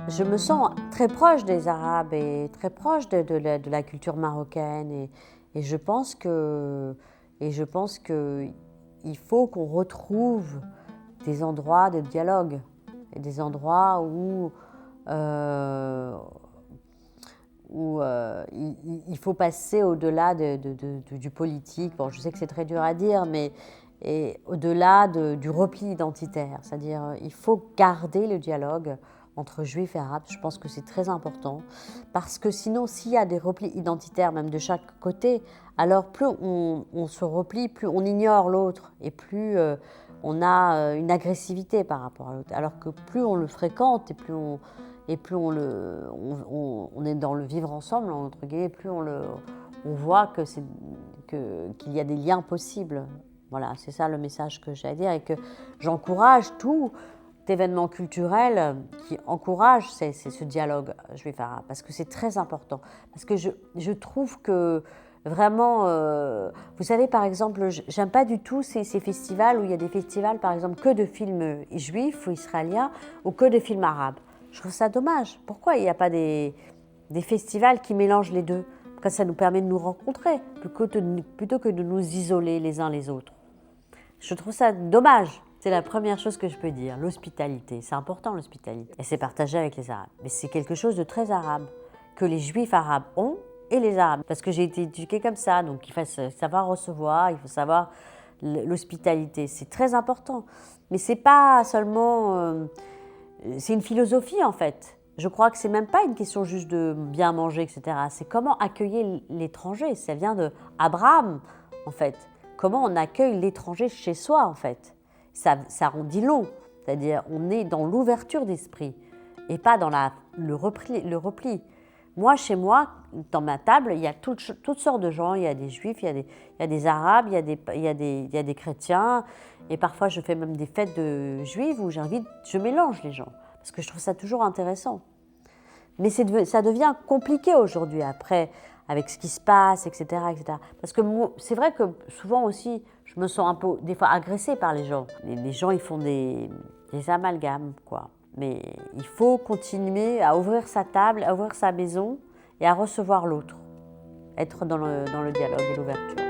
Je me sens très proche des Arabes et très proche de la culture marocaine et je pense que, il faut qu'on retrouve des endroits de dialogue et des endroits euh, où il faut passer au-delà du politique. Bon, je sais que c'est très dur à dire, mais et au-delà du repli identitaire. C'est-à-dire, il faut garder le dialogue entre juifs et arabes. Je pense que c'est très important. Parce que sinon, s'il y a des replis identitaires, même de chaque côté, alors plus on se replie, plus on ignore l'autre et plus on a une agressivité par rapport à l'autre. Alors que plus on le fréquente et plus on est dans le vivre ensemble, entre guillemets, plus on voit qu'il y a des liens possibles. Voilà, c'est ça le message que j'ai à dire et que j'encourage tout événement culturel qui encourage ce dialogue juif-arabe parce que c'est très important. Parce que je trouve que vraiment, vous savez par exemple, j'aime pas du tout ces festivals où il y a des festivals par exemple que de films juifs ou israéliens ou que de films arabes. Je trouve ça dommage. Pourquoi il n'y a pas des festivals qui mélangent les deux? Parce que ça nous permet de nous rencontrer plutôt que de nous isoler les uns les autres. Je trouve ça dommage. C'est la première chose que je peux dire. L'hospitalité, c'est important l'hospitalité. Et c'est partagé avec les Arabes. Mais c'est quelque chose de très arabe, que les Juifs arabes ont et les Arabes. Parce que j'ai été éduquée comme ça, donc il faut savoir recevoir, il faut savoir l'hospitalité. C'est très important. Mais c'est pas seulement... c'est une philosophie en fait. Je crois que c'est même pas une question juste de bien manger, etc. C'est comment accueillir l'étranger. Ça vient de Abraham, en fait. Comment on accueille l'étranger chez soi, en fait. Ça en dit long. C'est-à-dire, on est dans l'ouverture d'esprit et pas dans le repli. Moi, chez moi, dans ma table, il y a toutes sortes de gens. Il y a des juifs, il y a des arabes, il y a des chrétiens. Et parfois, je fais même des fêtes de juifs où je mélange les gens. Parce que je trouve ça toujours intéressant. Mais ça devient compliqué aujourd'hui, après, avec ce qui se passe, etc. etc. Parce que c'est vrai que souvent aussi, je me sens un peu, des fois, agressée par les gens. Les gens, ils font des amalgames, quoi. Mais il faut continuer à ouvrir sa table, à ouvrir sa maison et à recevoir l'autre. Être dans le dialogue et l'ouverture.